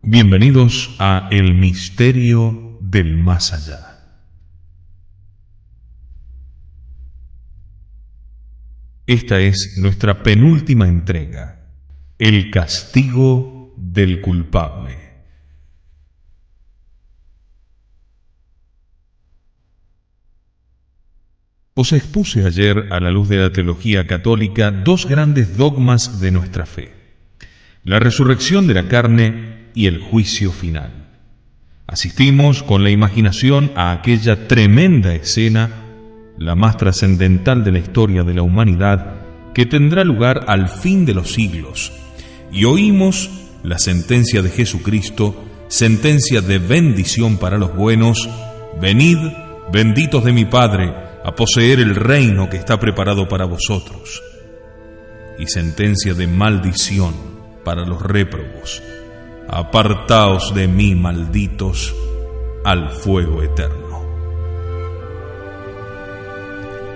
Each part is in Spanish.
Bienvenidos a El Misterio del Más Allá. Esta es nuestra penúltima entrega, El castigo del culpable. Os expuse ayer, a la luz de la teología católica, dos grandes dogmas de nuestra fe: la resurrección de la carne y el juicio final. Asistimos con la imaginación a aquella tremenda escena, la más trascendental de la historia de la humanidad, que tendrá lugar al fin de los siglos, y oímos la sentencia de Jesucristo, sentencia de bendición para los buenos: venid, benditos de mi Padre, a poseer el reino que está preparado para vosotros, y sentencia de maldición para los réprobos: apartaos de mí, malditos, al fuego eterno.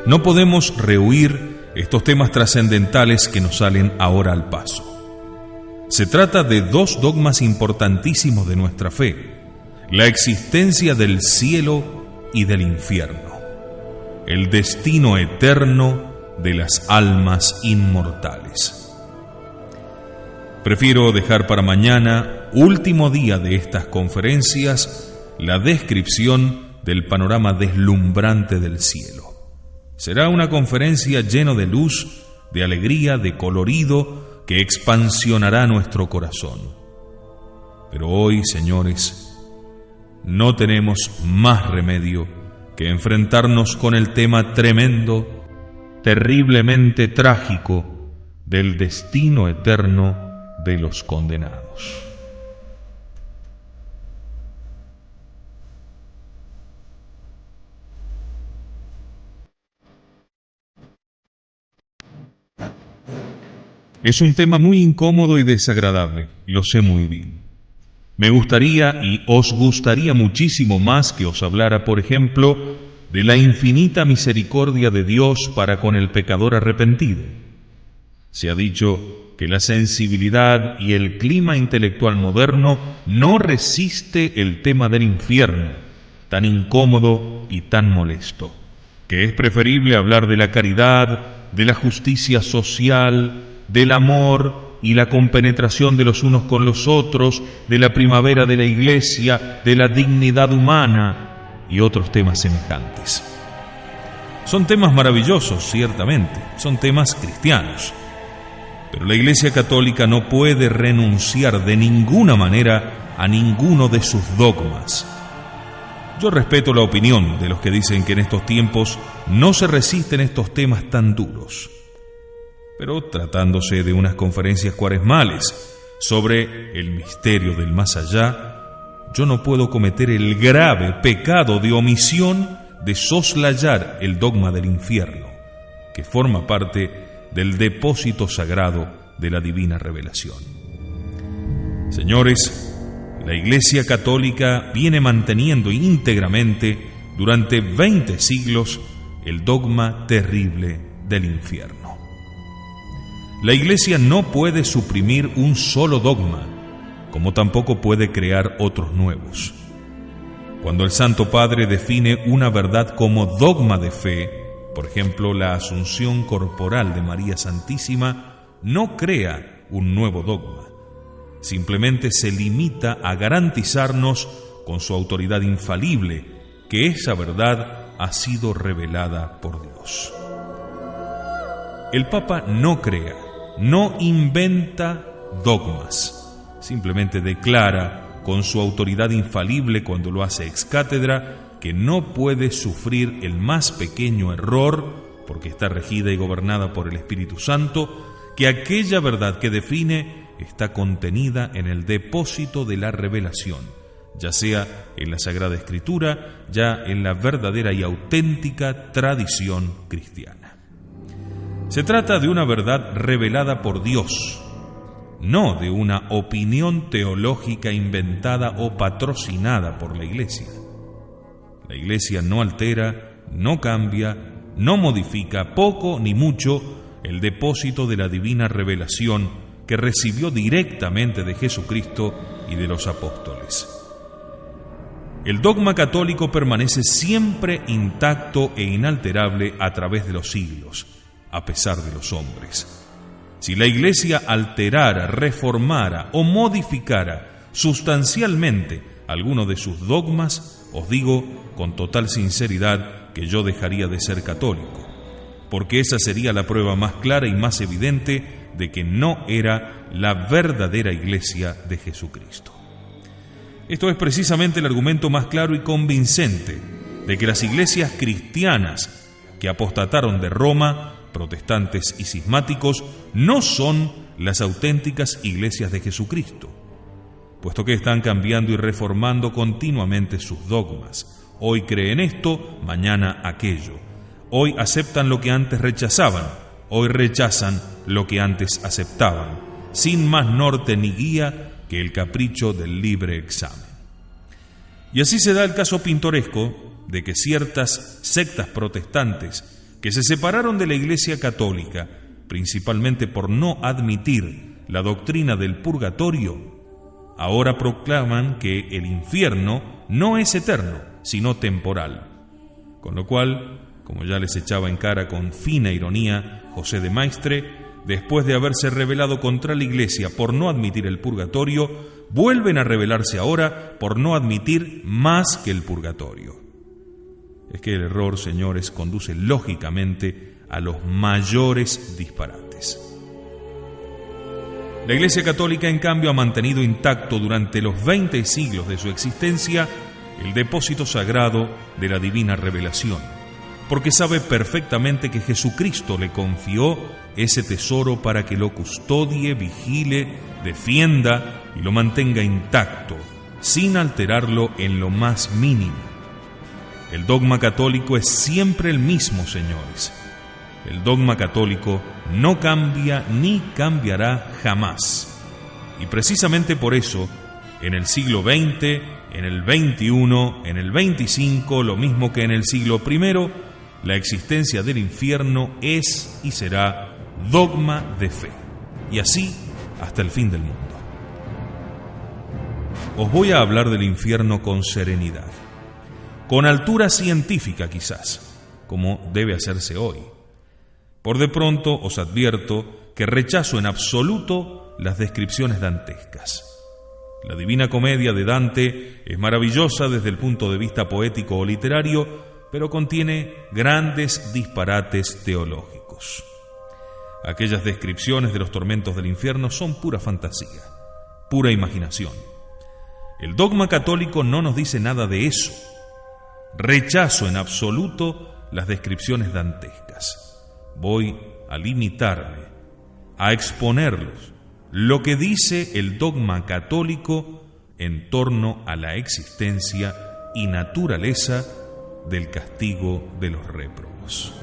No podemos rehuir estos temas trascendentales que nos salen ahora al paso. Se trata de dos dogmas importantísimos de nuestra fe: la existencia del cielo y del infierno, el destino eterno de las almas inmortales. Prefiero dejar para mañana, último día de estas conferencias, la descripción del panorama deslumbrante del cielo. Será una conferencia llena de luz, de alegría, de colorido, que expansionará nuestro corazón. Pero hoy, señores, no tenemos más remedio que enfrentarnos con el tema tremendo, terriblemente trágico, del destino eterno de los condenados. Es un tema muy incómodo y desagradable, lo sé muy bien. Me gustaría y os gustaría muchísimo más que os hablara, por ejemplo, de la infinita misericordia de Dios para con el pecador arrepentido. Se ha dicho que la sensibilidad y el clima intelectual moderno no resiste el tema del infierno, tan incómodo y tan molesto, que es preferible hablar de la caridad, de la justicia social, del amor y la compenetración de los unos con los otros, de la primavera de la Iglesia, de la dignidad humana y otros temas semejantes. Son temas maravillosos, ciertamente, son temas cristianos. Pero la Iglesia Católica no puede renunciar de ninguna manera a ninguno de sus dogmas. Yo respeto la opinión de los que dicen que en estos tiempos no se resisten estos temas tan duros. Pero tratándose de unas conferencias cuaresmales sobre el misterio del más allá, yo no puedo cometer el grave pecado de omisión de soslayar el dogma del infierno, que forma parte del depósito sagrado de la divina revelación. Señores, la Iglesia Católica viene manteniendo íntegramente durante 20 siglos el dogma terrible del infierno. La Iglesia no puede suprimir un solo dogma, como tampoco puede crear otros nuevos. Cuando el Santo Padre define una verdad como dogma de fe, por ejemplo, la asunción corporal de María Santísima, no crea un nuevo dogma. Simplemente se limita a garantizarnos con su autoridad infalible que esa verdad ha sido revelada por Dios. El Papa no crea, no inventa dogmas. Simplemente declara con su autoridad infalible, cuando lo hace ex cátedra, que no puede sufrir el más pequeño error, porque está regida y gobernada por el Espíritu Santo, que aquella verdad que define está contenida en el depósito de la revelación, ya sea en la Sagrada Escritura, ya en la verdadera y auténtica tradición cristiana. Se trata de una verdad revelada por Dios, no de una opinión teológica inventada o patrocinada por la Iglesia. La Iglesia no altera, no cambia, no modifica poco ni mucho el depósito de la divina revelación que recibió directamente de Jesucristo y de los apóstoles. El dogma católico permanece siempre intacto e inalterable a través de los siglos, a pesar de los hombres. Si la Iglesia alterara, reformara o modificara sustancialmente alguno de sus dogmas, os digo con total sinceridad que yo dejaría de ser católico, porque esa sería la prueba más clara y más evidente de que no era la verdadera Iglesia de Jesucristo. Esto es precisamente el argumento más claro y convincente de que las iglesias cristianas que apostataron de Roma, protestantes y cismáticos, no son las auténticas iglesias de Jesucristo, puesto que están cambiando y reformando continuamente sus dogmas. Hoy creen esto, mañana aquello. Hoy aceptan lo que antes rechazaban, hoy rechazan lo que antes aceptaban, sin más norte ni guía que el capricho del libre examen. Y así se da el caso pintoresco de que ciertas sectas protestantes que se separaron de la Iglesia católica, principalmente por no admitir la doctrina del purgatorio, ahora proclaman que el infierno no es eterno, sino temporal. Con lo cual, como ya les echaba en cara con fina ironía José de Maistre, después de haberse rebelado contra la Iglesia por no admitir el purgatorio, vuelven a rebelarse ahora por no admitir más que el purgatorio. Es que el error, señores, conduce lógicamente a los mayores disparates. La Iglesia Católica, en cambio, ha mantenido intacto durante los 20 siglos de su existencia el depósito sagrado de la divina revelación, porque sabe perfectamente que Jesucristo le confió ese tesoro para que lo custodie, vigile, defienda y lo mantenga intacto, sin alterarlo en lo más mínimo. El dogma católico es siempre el mismo, señores. El dogma católico no cambia ni cambiará jamás. Y precisamente por eso, en el siglo XX, en el XXI, en el XXV, lo mismo que en el siglo I, la existencia del infierno es y será dogma de fe, y así hasta el fin del mundo. Os voy a hablar del infierno con serenidad, con altura científica quizás, como debe hacerse hoy. Por de pronto os advierto que rechazo en absoluto las descripciones dantescas. La Divina Comedia de Dante es maravillosa desde el punto de vista poético o literario, pero contiene grandes disparates teológicos. Aquellas descripciones de los tormentos del infierno son pura fantasía, pura imaginación. El dogma católico no nos dice nada de eso. Rechazo en absoluto las descripciones dantescas. Voy a limitarme, a exponerlos, lo que dice el dogma católico en torno a la existencia y naturaleza del castigo de los réprobos.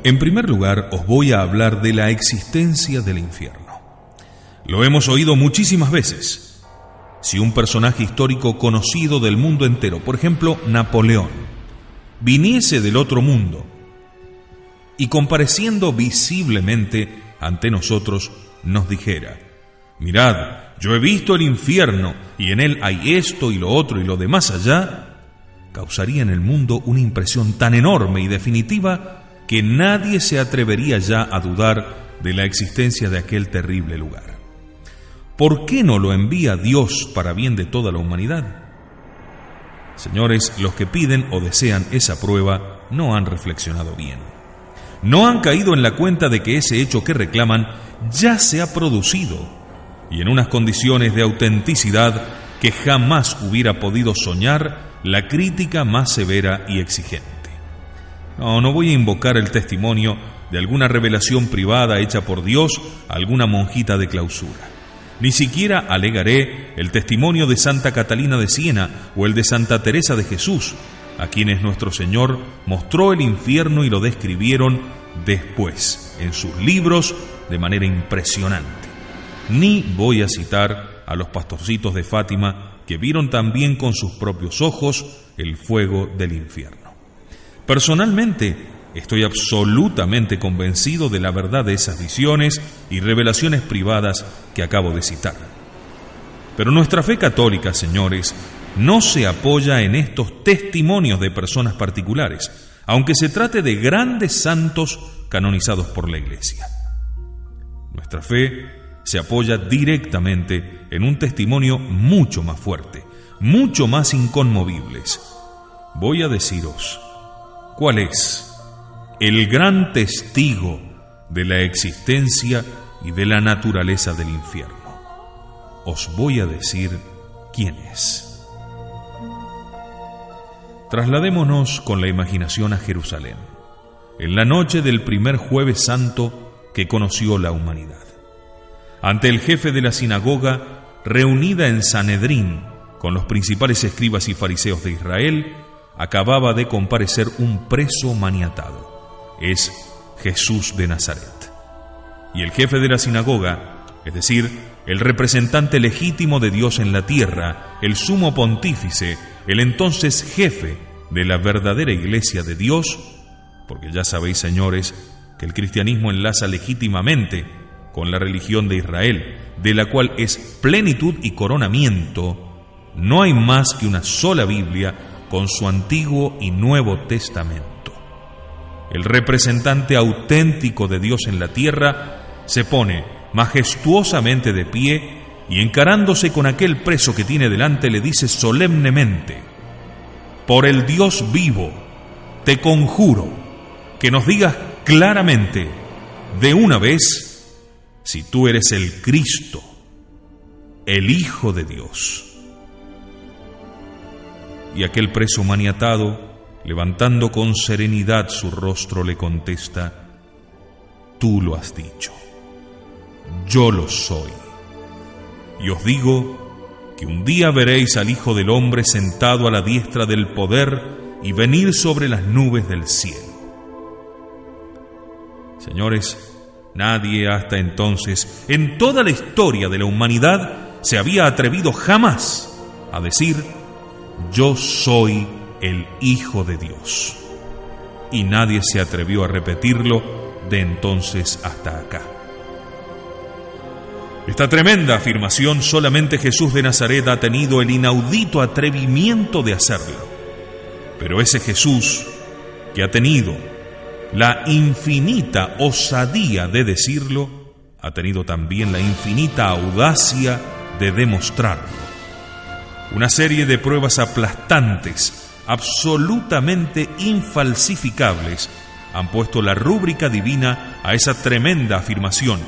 En primer lugar, os voy a hablar de la existencia del infierno. Lo hemos oído muchísimas veces. Si un personaje histórico conocido del mundo entero, por ejemplo, Napoleón, viniese del otro mundo y compareciendo visiblemente ante nosotros nos dijera: mirad, yo he visto el infierno y en él hay esto y lo otro y lo de más allá, causaría en el mundo una impresión tan enorme y definitiva que nadie se atrevería ya a dudar de la existencia de aquel terrible lugar. ¿Por qué no lo envía Dios para bien de toda la humanidad? Señores, los que piden o desean esa prueba no han reflexionado bien. No han caído en la cuenta de que ese hecho que reclaman ya se ha producido, y en unas condiciones de autenticidad que jamás hubiera podido soñar la crítica más severa y exigente. No voy a invocar el testimonio de alguna revelación privada hecha por Dios a alguna monjita de clausura. Ni siquiera alegaré el testimonio de Santa Catalina de Siena o el de Santa Teresa de Jesús, a quienes nuestro Señor mostró el infierno y lo describieron después en sus libros de manera impresionante. Ni voy a citar a los pastorcitos de Fátima que vieron también con sus propios ojos el fuego del infierno. Personalmente, estoy absolutamente convencido de la verdad de esas visiones y revelaciones privadas que acabo de citar. Pero nuestra fe católica, señores, no se apoya en estos testimonios de personas particulares, aunque se trate de grandes santos canonizados por la Iglesia. Nuestra fe se apoya directamente en un testimonio mucho más fuerte, mucho más inconmovibles. Voy a deciros cuál es el gran testigo de la existencia y de la naturaleza del infierno. Os voy a decir quién es. Trasladémonos con la imaginación a Jerusalén, en la noche del primer Jueves Santo que conoció la humanidad. Ante el jefe de la sinagoga, reunida en Sanedrín con los principales escribas y fariseos de Israel, acababa de comparecer un preso maniatado. Es Jesús de Nazaret. Y el jefe de la sinagoga, es decir, el representante legítimo de Dios en la tierra, el sumo pontífice, el entonces jefe de la verdadera iglesia de Dios, porque ya sabéis, señores, que el cristianismo enlaza legítimamente con la religión de Israel, de la cual es plenitud y coronamiento. No hay más que una sola Biblia con su Antiguo y Nuevo Testamento. El representante auténtico de Dios en la tierra se pone majestuosamente de pie y, encarándose con aquel preso que tiene delante, le dice solemnemente: por el Dios vivo, te conjuro que nos digas claramente, de una vez, si tú eres el Cristo, el Hijo de Dios. Y aquel preso maniatado, levantando con serenidad su rostro, le contesta: tú lo has dicho, yo lo soy. Y os digo que un día veréis al Hijo del Hombre sentado a la diestra del poder y venir sobre las nubes del cielo. Señores, nadie hasta entonces, en toda la historia de la humanidad, se había atrevido jamás a decir: yo soy el Hijo de Dios. Y nadie se atrevió a repetirlo de entonces hasta acá. Esta tremenda afirmación solamente Jesús de Nazaret ha tenido el inaudito atrevimiento de hacerla. Pero ese Jesús que ha tenido la infinita osadía de decirlo, ha tenido también la infinita audacia de demostrarlo. Una serie de pruebas aplastantes, absolutamente infalsificables, han puesto la rúbrica divina a esa tremenda afirmación: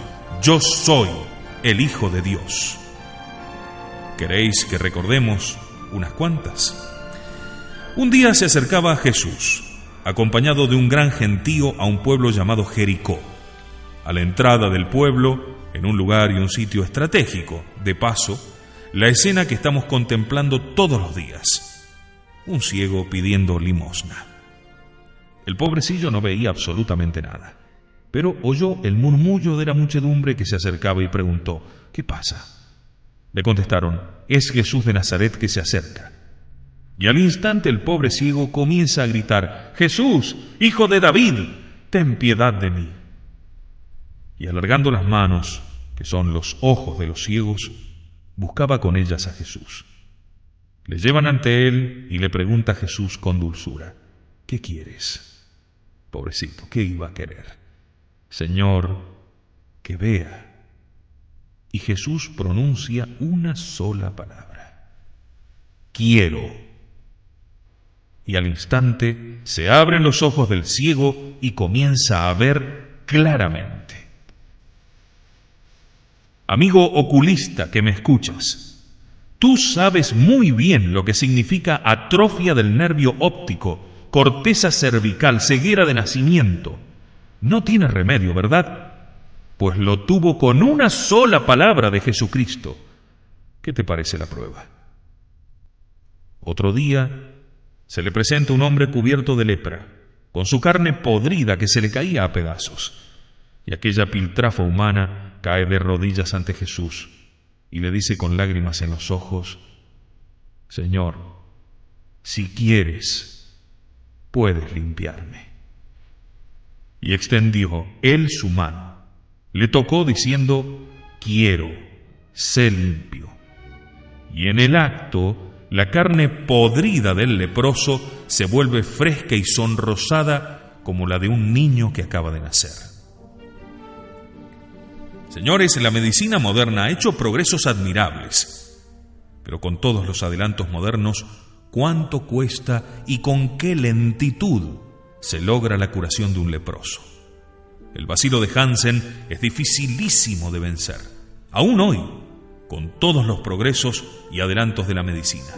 yo soy el Hijo de Dios. ¿Queréis que recordemos unas cuantas? Un día se acercaba Jesús, acompañado de un gran gentío, a un pueblo llamado Jericó. A la entrada del pueblo, en un lugar y un sitio estratégico, de paso, la escena que estamos contemplando todos los días: un ciego pidiendo limosna. El pobrecillo no veía absolutamente nada, pero oyó el murmullo de la muchedumbre que se acercaba y preguntó: ¿qué pasa? Le contestaron: es Jesús de Nazaret que se acerca. Y al instante el pobre ciego comienza a gritar: Jesús, hijo de David, ten piedad de mí. Y alargando las manos, que son los ojos de los ciegos, buscaba con ellas a Jesús. Le llevan ante él y le pregunta a Jesús con dulzura: ¿qué quieres? Pobrecito, ¿qué iba a querer? Señor, que vea. Y Jesús pronuncia una sola palabra: quiero. Y al instante se abren los ojos del ciego y comienza a ver claramente. Amigo oculista que me escuchas, tú sabes muy bien lo que significa atrofia del nervio óptico, corteza cervical, ceguera de nacimiento. No tiene remedio, ¿verdad? Pues lo tuvo con una sola palabra de Jesucristo. ¿Qué te parece la prueba? Otro día se le presenta un hombre cubierto de lepra, con su carne podrida que se le caía a pedazos. Y aquella piltrafa humana cae de rodillas ante Jesús y le dice con lágrimas en los ojos: Señor, si quieres, puedes limpiarme. Y extendió él su mano, le tocó diciendo: quiero, sé limpio. Y en el acto, la carne podrida del leproso se vuelve fresca y sonrosada como la de un niño que acaba de nacer. Señores, la medicina moderna ha hecho progresos admirables, pero con todos los adelantos modernos, ¿cuánto cuesta y con qué lentitud se logra la curación de un leproso? El bacilo de Hansen es dificilísimo de vencer, aún hoy, con todos los progresos y adelantos de la medicina.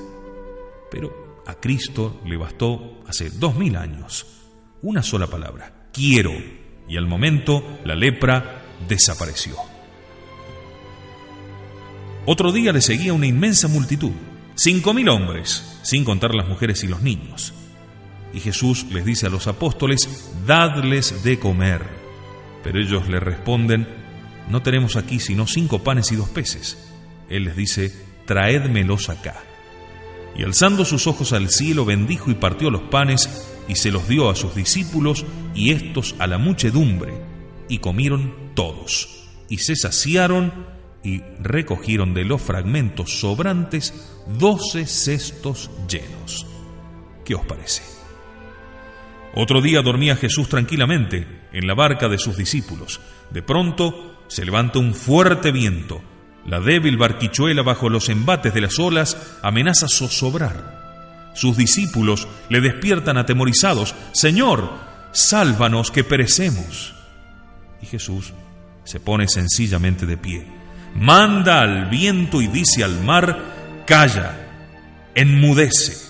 Pero a Cristo le bastó hace 2000 años una sola palabra: quiero, y al momento la lepra desapareció. Otro día le seguía una inmensa multitud, 5000 hombres, sin contar las mujeres y los niños. Y Jesús les dice a los apóstoles: dadles de comer. Pero ellos le responden: no tenemos aquí sino 5 panes y 2 peces. Él les dice: traédmelos acá. Y alzando sus ojos al cielo, bendijo y partió los panes, y se los dio a sus discípulos, y éstos a la muchedumbre, y comieron todos, y se saciaron, y recogieron de los fragmentos sobrantes 12 cestos llenos. ¿Qué os parece? Otro día dormía Jesús tranquilamente en la barca de sus discípulos. De pronto se levanta un fuerte viento. La débil barquichuela bajo los embates de las olas amenaza zozobrar. Sus discípulos le despiertan atemorizados: Señor, sálvanos que perecemos. Y Jesús se pone sencillamente de pie, manda al viento y dice al mar: calla, enmudece.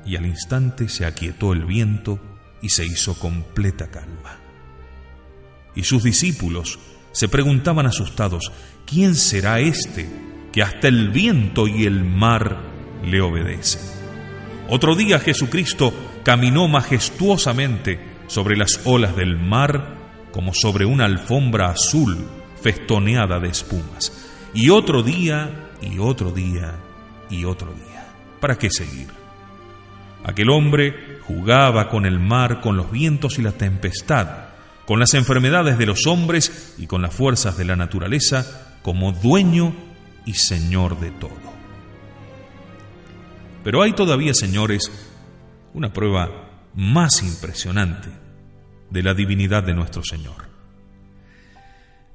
Y al instante se aquietó el viento y se hizo completa calma. Y sus discípulos se preguntaban asustados: ¿quién será este que hasta el viento y el mar le obedecen? Otro día Jesucristo caminó majestuosamente sobre las olas del mar como sobre una alfombra azul festoneada de espumas. Y otro día, y otro día, y otro día. ¿Para qué seguir? Aquel hombre jugaba con el mar, con los vientos y la tempestad, con las enfermedades de los hombres y con las fuerzas de la naturaleza, como dueño y señor de todo. Pero hay todavía, señores, una prueba más impresionante de la divinidad de nuestro Señor.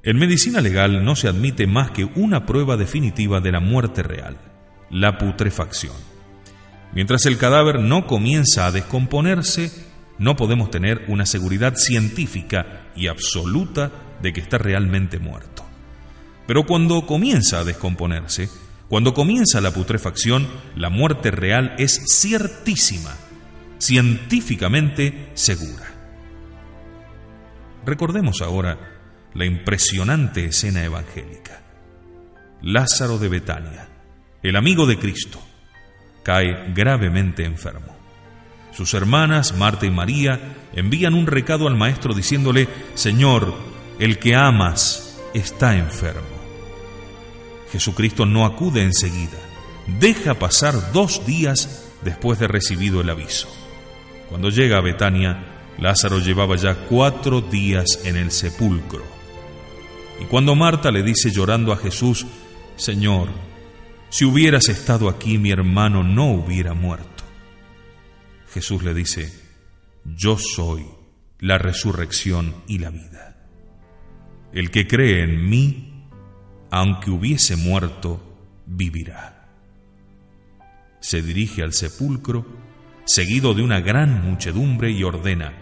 En medicina legal no se admite más que una prueba definitiva de la muerte real: la putrefacción. Mientras el cadáver no comienza a descomponerse, no podemos tener una seguridad científica y absoluta de que está realmente muerto. Pero cuando comienza a descomponerse, cuando comienza la putrefacción, la muerte real es ciertísima, científicamente segura. Recordemos ahora la impresionante escena evangélica. Lázaro de Betania, el amigo de Cristo, cae gravemente enfermo. Sus hermanas, Marta y María, envían un recado al maestro diciéndole: Señor, el que amas está enfermo. Jesucristo no acude enseguida, deja pasar 2 días después de recibido el aviso. Cuando llega a Betania, Lázaro llevaba ya 4 días en el sepulcro. Y cuando Marta le dice llorando a Jesús: Señor, si hubieras estado aquí, mi hermano no hubiera muerto. Jesús le dice: yo soy la resurrección y la vida. El que cree en mí, aunque hubiese muerto, vivirá. Se dirige al sepulcro, seguido de una gran muchedumbre, y ordena: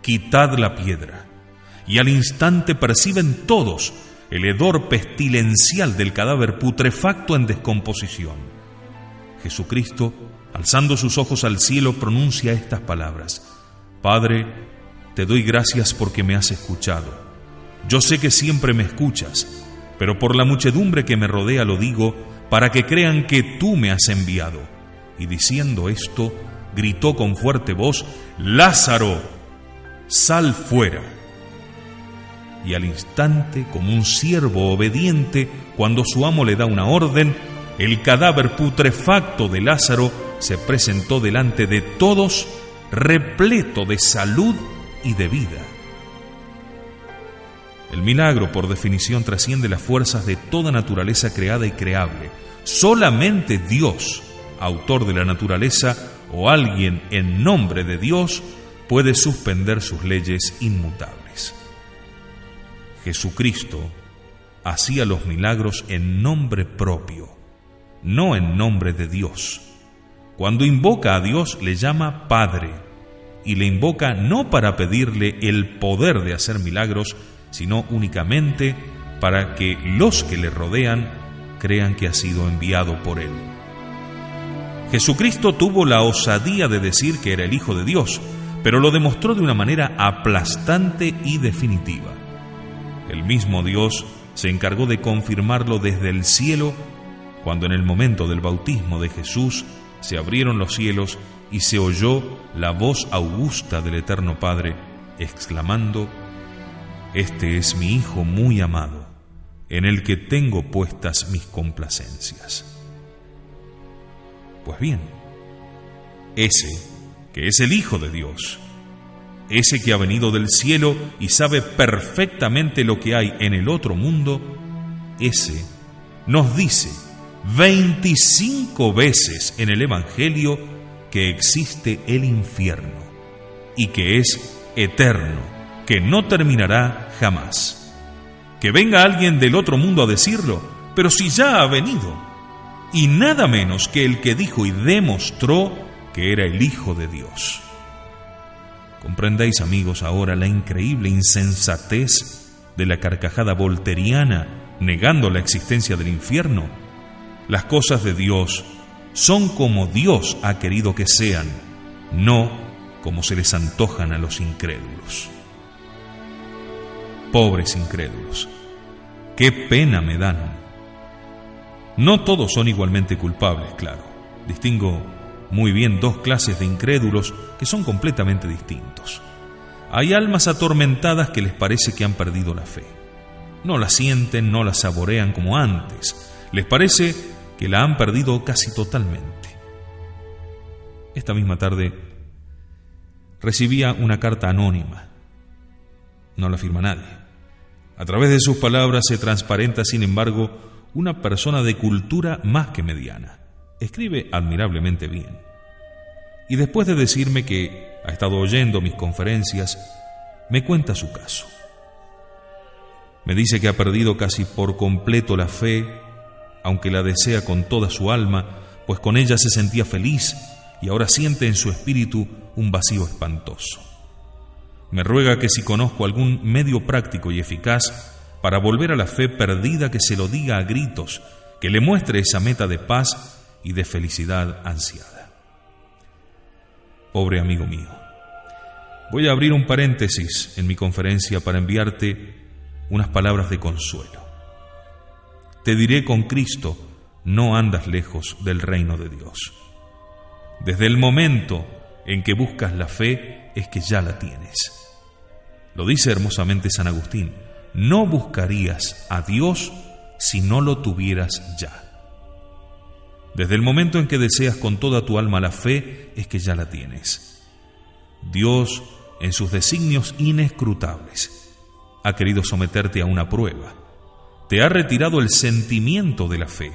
quitad la piedra. Y al instante perciben todos el hedor pestilencial del cadáver putrefacto en descomposición. Jesucristo, alzando sus ojos al cielo, pronuncia estas palabras: Padre, te doy gracias porque me has escuchado. Yo sé que siempre me escuchas, pero por la muchedumbre que me rodea lo digo, para que crean que tú me has enviado. Y diciendo esto, gritó con fuerte voz: Lázaro, sal fuera. Y al instante, como un siervo obediente, cuando su amo le da una orden, el cadáver putrefacto de Lázaro se presentó delante de todos, repleto de salud y de vida. El milagro, por definición, trasciende las fuerzas de toda naturaleza creada y creable. Solamente Dios, autor de la naturaleza, o alguien en nombre de Dios, puede suspender sus leyes inmutables. Jesucristo hacía los milagros en nombre propio, no en nombre de Dios. Cuando invoca a Dios, le llama Padre, y le invoca no para pedirle el poder de hacer milagros, sino únicamente para que los que le rodean crean que ha sido enviado por Él. Jesucristo tuvo la osadía de decir que era el Hijo de Dios, pero lo demostró de una manera aplastante y definitiva. El mismo Dios se encargó de confirmarlo desde el cielo, cuando en el momento del bautismo de Jesús se abrieron los cielos y se oyó la voz augusta del Eterno Padre, exclamando: «Este es mi Hijo muy amado, en el que tengo puestas mis complacencias». Pues bien, ese que es el Hijo de Dios, ese que ha venido del cielo y sabe perfectamente lo que hay en el otro mundo, ese nos dice 25 veces en el Evangelio que existe el infierno y que es eterno, que no terminará jamás. Que venga alguien del otro mundo a decirlo, pero si ya ha venido, y nada menos que el que dijo y demostró que era el Hijo de Dios. ¿Comprendéis, amigos, ahora la increíble insensatez de la carcajada volteriana negando la existencia del infierno? Las cosas de Dios son como Dios ha querido que sean, no como se les antojan a los incrédulos. Pobres incrédulos, qué pena me dan. No todos son igualmente culpables, claro. Distingo muy bien dos clases de incrédulos que son completamente distintos. Hay almas atormentadas que les parece que han perdido la fe. No la sienten, no la saborean como antes. Les parece que la han perdido casi totalmente. Esta misma tarde recibía una carta anónima. No la firma nadie. A través de sus palabras se transparenta, sin embargo, una persona de cultura más que mediana. Escribe admirablemente bien. Y después de decirme que ha estado oyendo mis conferencias, me cuenta su caso. Me dice que ha perdido casi por completo la fe, aunque la desea con toda su alma, pues con ella se sentía feliz y ahora siente en su espíritu un vacío espantoso. Me ruega que si conozco algún medio práctico y eficaz para volver a la fe perdida, que se lo diga a gritos, que le muestre esa meta de paz y de felicidad ansiada. Pobre amigo mío, voy a abrir un paréntesis en mi conferencia para enviarte unas palabras de consuelo. Te diré: con Cristo no andas lejos del reino de Dios. Desde el momento en que buscas la fe es que ya la tienes. Lo dice hermosamente San Agustín: no buscarías a Dios si no lo tuvieras ya. Desde el momento en que deseas con toda tu alma la fe, es que ya la tienes. Dios, en sus designios inescrutables, ha querido someterte a una prueba. Te ha retirado el sentimiento de la fe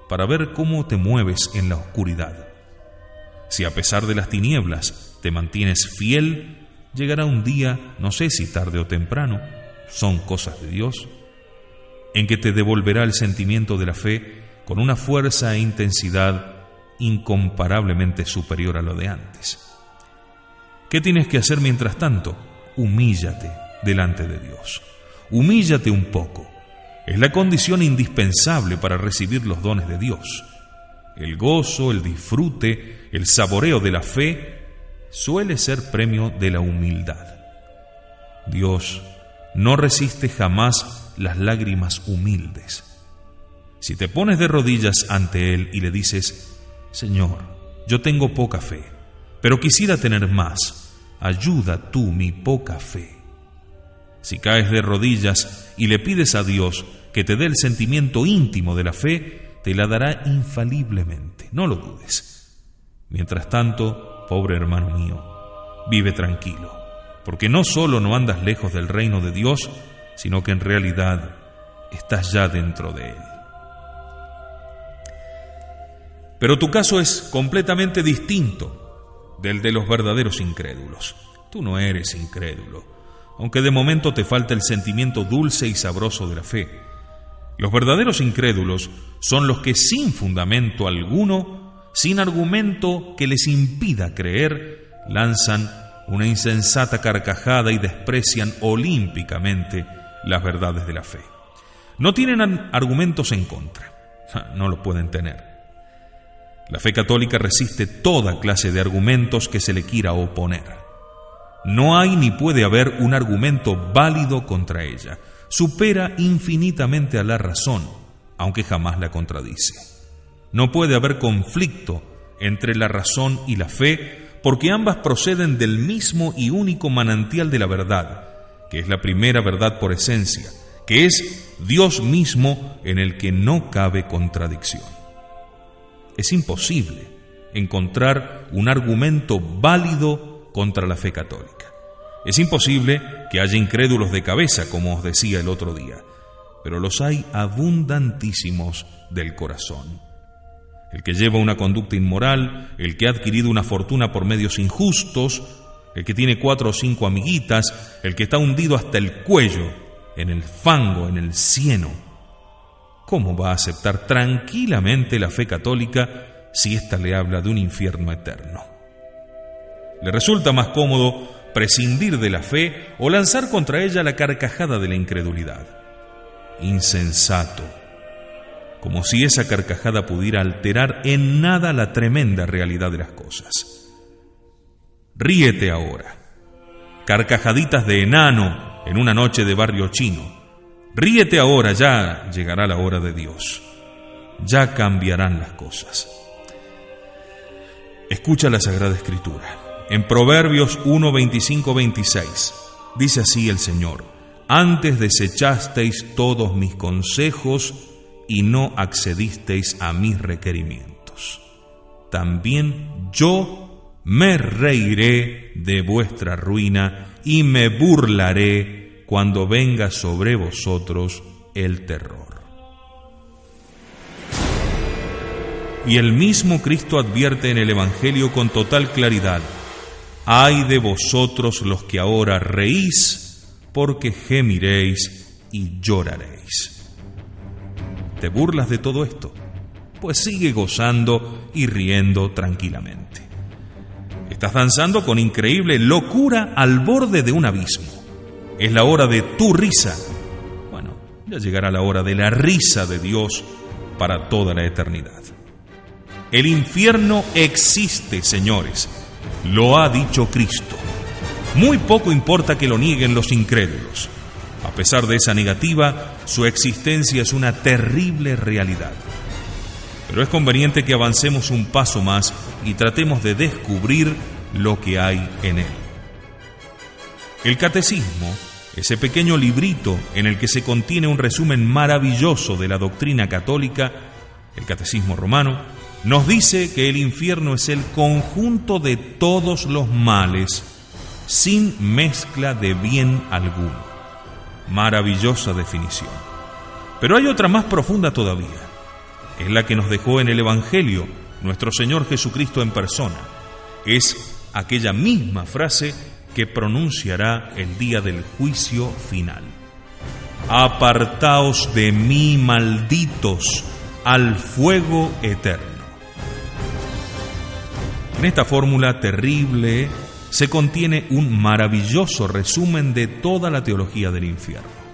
para ver cómo te mueves en la oscuridad. Si a pesar de las tinieblas te mantienes fiel, llegará un día, no sé si tarde o temprano, son cosas de Dios, en que te devolverá el sentimiento de la fe con una fuerza e intensidad incomparablemente superior a lo de antes. ¿Qué tienes que hacer mientras tanto? Humíllate delante de Dios. Humíllate un poco. Es la condición indispensable para recibir los dones de Dios. El gozo, el disfrute, el saboreo de la fe suele ser premio de la humildad. Dios no resiste jamás las lágrimas humildes. Si te pones de rodillas ante Él y le dices: Señor, yo tengo poca fe, pero quisiera tener más, ayuda tú mi poca fe. Si caes de rodillas y le pides a Dios que te dé el sentimiento íntimo de la fe, te la dará infaliblemente, no lo dudes. Mientras tanto, pobre hermano mío, vive tranquilo, porque no solo no andas lejos del reino de Dios, sino que en realidad estás ya dentro de él. Pero tu caso es completamente distinto del de los verdaderos incrédulos. Tú no eres incrédulo, aunque de momento te falta el sentimiento dulce y sabroso de la fe. Los verdaderos incrédulos son los que sin fundamento alguno, sin argumento que les impida creer, lanzan una insensata carcajada y desprecian olímpicamente las verdades de la fe. No tienen argumentos en contra, no lo pueden tener. La fe católica resiste toda clase de argumentos que se le quiera oponer. No hay ni puede haber un argumento válido contra ella. Supera infinitamente a la razón, aunque jamás la contradice. No puede haber conflicto entre la razón y la fe, porque ambas proceden del mismo y único manantial de la verdad, que es la primera verdad por esencia, que es Dios mismo, en el que no cabe contradicción. Es imposible encontrar un argumento válido contra la fe católica. Es imposible que haya incrédulos de cabeza, como os decía el otro día, pero los hay abundantísimos del corazón. El que lleva una conducta inmoral, el que ha adquirido una fortuna por medios injustos, el que tiene 4 o 5 amiguitas, el que está hundido hasta el cuello en el fango, en el cieno. ¿Cómo va a aceptar tranquilamente la fe católica si ésta le habla de un infierno eterno? Le resulta más cómodo prescindir de la fe o lanzar contra ella la carcajada de la incredulidad. Insensato, como si esa carcajada pudiera alterar en nada la tremenda realidad de las cosas. Ríete ahora, carcajaditas de enano en una noche de barrio chino. Ríete ahora, ya llegará la hora de Dios. Ya cambiarán las cosas. Escucha la Sagrada Escritura. En Proverbios 1, 25, 26, dice así el Señor: antes desechasteis todos mis consejos y no accedisteis a mis requerimientos. También yo me reiré de vuestra ruina y me burlaré cuando venga sobre vosotros el terror. Y el mismo Cristo advierte en el Evangelio con total claridad: ay de vosotros los que ahora reís, porque gemiréis y lloraréis. ¿Te burlas de todo esto? Pues sigue gozando y riendo tranquilamente. Estás danzando con increíble locura al borde de un abismo. Es la hora de tu risa. Bueno, ya llegará la hora de la risa de Dios para toda la eternidad. El infierno existe, señores. Lo ha dicho Cristo. Muy poco importa que lo nieguen los incrédulos. A pesar de esa negativa, su existencia es una terrible realidad. Pero es conveniente que avancemos un paso más y tratemos de descubrir lo que hay en él. El Catecismo, ese pequeño librito en el que se contiene un resumen maravilloso de la doctrina católica, el Catecismo Romano, nos dice que el infierno es el conjunto de todos los males, sin mezcla de bien alguno. Maravillosa definición. Pero hay otra más profunda todavía. Es la que nos dejó en el Evangelio nuestro Señor Jesucristo en persona. Es aquella misma frase que pronunciará el día del juicio final: apartaos de mí, malditos, al fuego eterno. En esta fórmula terrible se contiene un maravilloso resumen de toda la teología del infierno.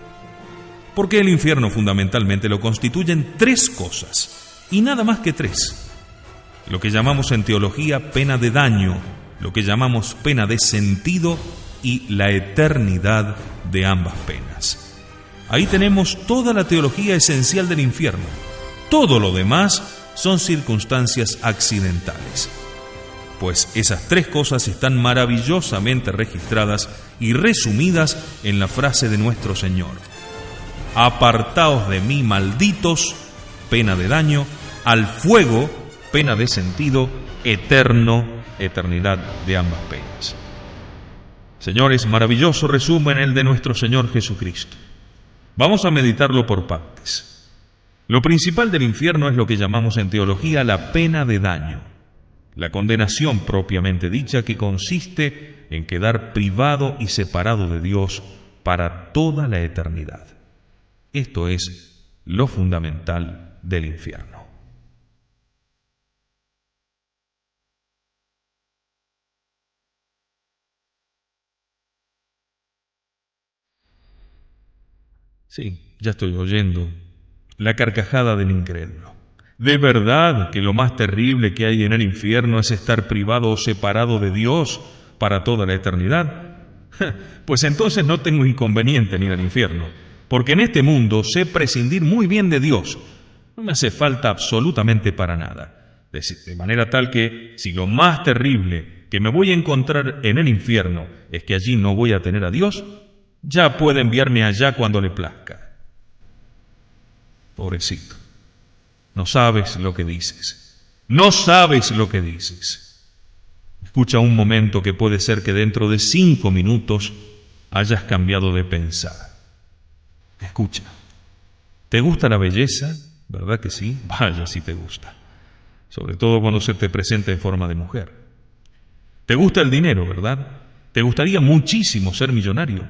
Porque el infierno fundamentalmente lo constituyen 3 cosas, y nada más que 3. Lo que llamamos en teología pena de daño, lo que llamamos pena de sentido y la eternidad de ambas penas. Ahí tenemos toda la teología esencial del infierno. Todo lo demás son circunstancias accidentales. Pues esas 3 cosas están maravillosamente registradas y resumidas en la frase de nuestro Señor: apartaos de mí, malditos, pena de daño, al fuego, pena de sentido eterno, eternidad de ambas penas. Señores, maravilloso resumen el de nuestro Señor Jesucristo. Vamos a meditarlo por partes. Lo principal del infierno es lo que llamamos en teología la pena de daño, la condenación propiamente dicha, que consiste en quedar privado y separado de Dios para toda la eternidad. Esto es lo fundamental del infierno. Sí, ya estoy oyendo la carcajada del incrédulo. ¿De verdad que lo más terrible que hay en el infierno es estar privado o separado de Dios para toda la eternidad? Pues entonces no tengo inconveniente en ir al infierno, porque en este mundo sé prescindir muy bien de Dios. No me hace falta absolutamente para nada. De manera tal que, si lo más terrible que me voy a encontrar en el infierno es que allí no voy a tener a Dios, ya puede enviarme allá cuando le plazca. Pobrecito, no sabes lo que dices. No sabes lo que dices. Escucha un momento, que puede ser que dentro de 5 minutos hayas cambiado de pensar. Escucha. ¿Te gusta la belleza? ¿Verdad que sí? Vaya si te gusta. Sobre todo cuando se te presenta en forma de mujer. ¿Te gusta el dinero, verdad? ¿Te gustaría muchísimo ser millonario?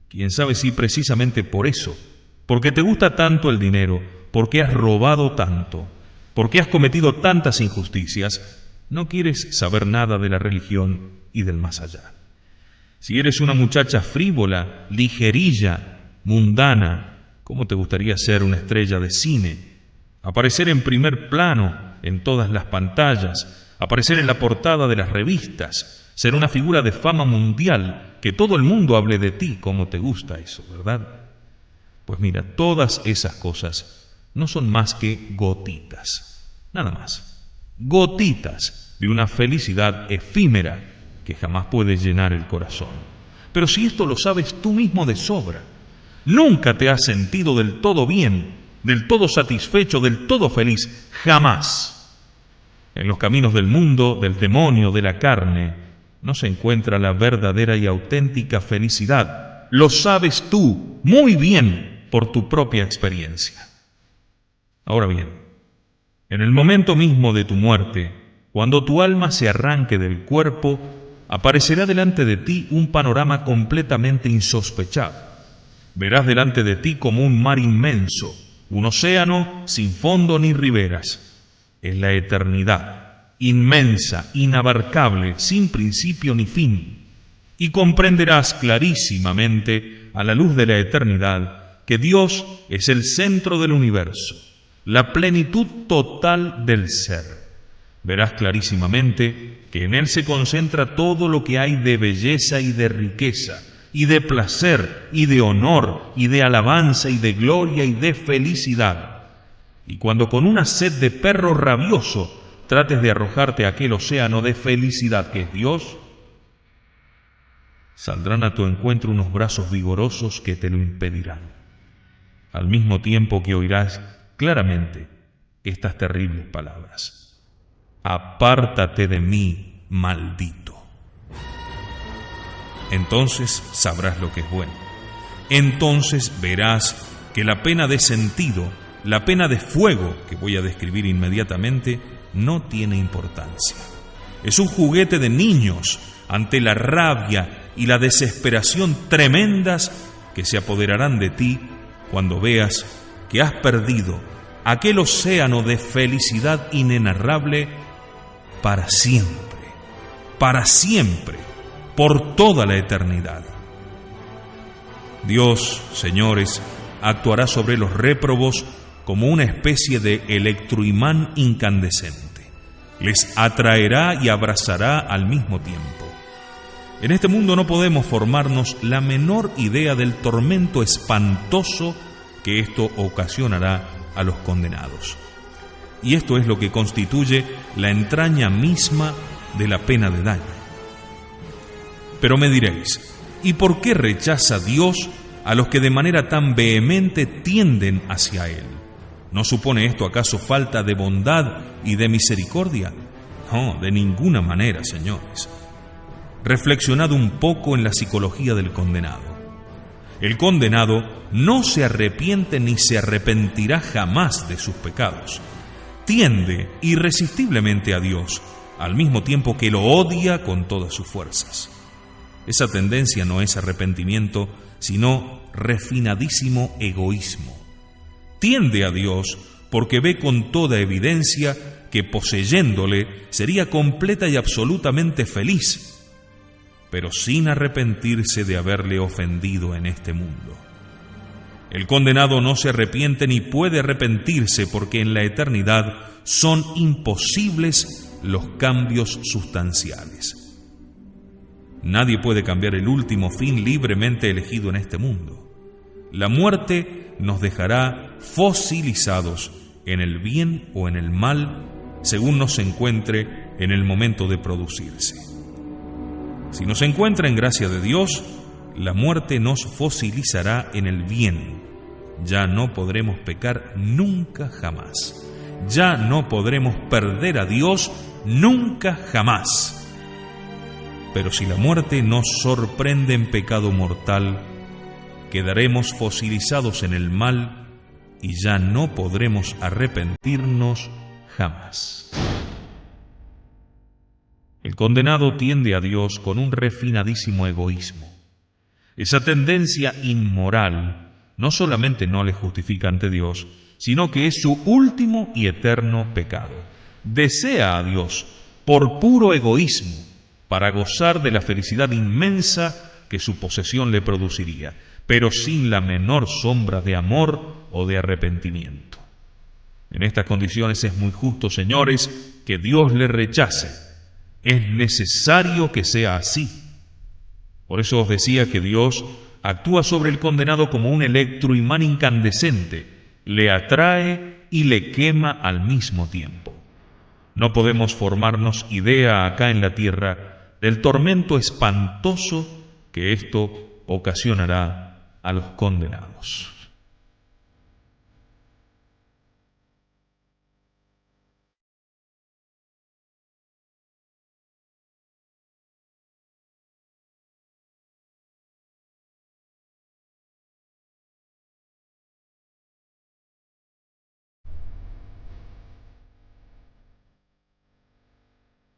Quién sabe si precisamente por eso, porque te gusta tanto el dinero, porque has robado tanto, porque has cometido tantas injusticias, no quieres saber nada de la religión y del más allá. Si eres una muchacha frívola, ligerilla, mundana, ¿cómo te gustaría ser una estrella de cine? Aparecer en primer plano en todas las pantallas, aparecer en la portada de las revistas, ser una figura de fama mundial, que todo el mundo hable de ti. ¿Cómo te gusta eso, verdad? Pues mira, todas esas cosas no son más que gotitas, nada más. Gotitas de una felicidad efímera que jamás puede llenar el corazón. Pero si esto lo sabes tú mismo de sobra, nunca te has sentido del todo bien, del todo satisfecho, del todo feliz, jamás. En los caminos del mundo, del demonio, de la carne, no se encuentra la verdadera y auténtica felicidad. Lo sabes tú muy bien por tu propia experiencia. Ahora bien, en el momento mismo de tu muerte, cuando tu alma se arranque del cuerpo, aparecerá delante de ti un panorama completamente insospechado. Verás delante de ti como un mar inmenso, un océano sin fondo ni riberas. Es la eternidad, inmensa, inabarcable, sin principio ni fin. Y comprenderás clarísimamente, a la luz de la eternidad, que Dios es el centro del universo, la plenitud total del ser. Verás clarísimamente que en Él se concentra todo lo que hay de belleza y de riqueza, y de placer, y de honor, y de alabanza, y de gloria, y de felicidad. Y cuando con una sed de perro rabioso trates de arrojarte a aquel océano de felicidad que es Dios, saldrán a tu encuentro unos brazos vigorosos que te lo impedirán, al mismo tiempo que oirás claramente estas terribles palabras: apártate de mí, maldito. Entonces sabrás lo que es bueno. Entonces verás que la pena de sentido, la pena de fuego que voy a describir inmediatamente, no tiene importancia. Es un juguete de niños ante la rabia y la desesperación tremendas que se apoderarán de ti cuando veas que has perdido aquel océano de felicidad inenarrable para siempre, por toda la eternidad. Dios, señores, actuará sobre los réprobos como una especie de electroimán incandescente. Les atraerá y abrazará al mismo tiempo. En este mundo no podemos formarnos la menor idea del tormento espantoso que esto ocasionará a los condenados. Y esto es lo que constituye la entraña misma de la pena de daño. Pero me diréis, ¿y por qué rechaza Dios a los que de manera tan vehemente tienden hacia Él? ¿No supone esto acaso falta de bondad y de misericordia? No, de ninguna manera, señores. Reflexionad un poco en la psicología del condenado. El condenado no se arrepiente ni se arrepentirá jamás de sus pecados. Tiende irresistiblemente a Dios, al mismo tiempo que lo odia con todas sus fuerzas. Esa tendencia no es arrepentimiento, sino refinadísimo egoísmo. Tiende a Dios porque ve con toda evidencia que poseyéndole sería completa y absolutamente feliz, pero sin arrepentirse de haberle ofendido en este mundo. El condenado no se arrepiente ni puede arrepentirse porque en la eternidad son imposibles los cambios sustanciales. Nadie puede cambiar el último fin libremente elegido en este mundo. La muerte nos dejará fosilizados en el bien o en el mal, según nos encuentre en el momento de producirse. Si nos encuentra en gracia de Dios, la muerte nos fosilizará en el bien. Ya no podremos pecar nunca jamás. Ya no podremos perder a Dios nunca jamás. Pero si la muerte nos sorprende en pecado mortal, quedaremos fosilizados en el mal y ya no podremos arrepentirnos jamás. El condenado tiende a Dios con un refinadísimo egoísmo. Esa tendencia inmoral no solamente no le justifica ante Dios, sino que es su último y eterno pecado. Desea a Dios por puro egoísmo, para gozar de la felicidad inmensa que su posesión le produciría, pero sin la menor sombra de amor o de arrepentimiento. En estas condiciones es muy justo, señores, que Dios le rechace. Es necesario que sea así. Por eso os decía que Dios actúa sobre el condenado como un electroimán incandescente, le atrae y le quema al mismo tiempo. No podemos formarnos idea acá en la tierra del tormento espantoso que esto ocasionará a los condenados.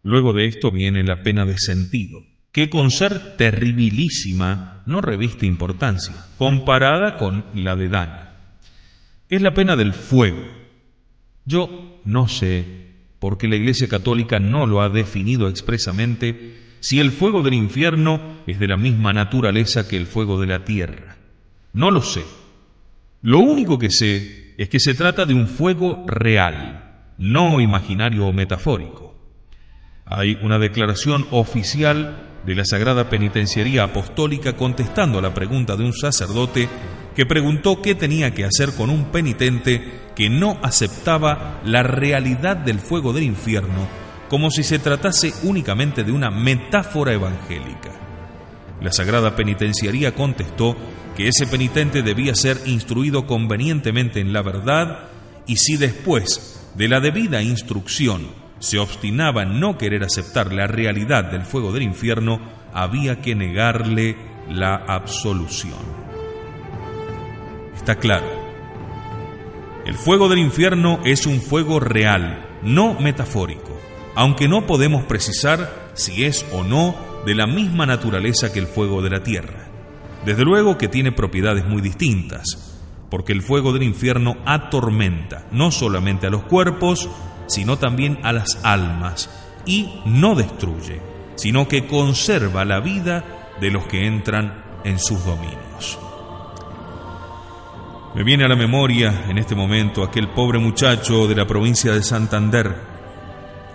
Luego de esto viene la pena de sentido, que con ser terribilísima no reviste importancia, comparada con la de daño. Es la pena del fuego. Yo no sé, porque la Iglesia Católica no lo ha definido expresamente, si el fuego del infierno es de la misma naturaleza que el fuego de la tierra. No lo sé. Lo único que sé es que se trata de un fuego real, no imaginario o metafórico. Hay una declaración oficial de la Sagrada Penitenciaría Apostólica contestando a la pregunta de un sacerdote que preguntó qué tenía que hacer con un penitente que no aceptaba la realidad del fuego del infierno, como si se tratase únicamente de una metáfora evangélica. La Sagrada Penitenciaría contestó que ese penitente debía ser instruido convenientemente en la verdad y si después de la debida instrucción se obstinaba en no querer aceptar la realidad del fuego del infierno, había que negarle la absolución. Está claro. El fuego del infierno es un fuego real, no metafórico, aunque no podemos precisar si es o no de la misma naturaleza que el fuego de la tierra. Desde luego que tiene propiedades muy distintas, porque el fuego del infierno atormenta no solamente a los cuerpos, sino también a las almas, y no destruye, sino que conserva la vida de los que entran en sus dominios. Me viene a la memoria en este momento aquel pobre muchacho de la provincia de Santander.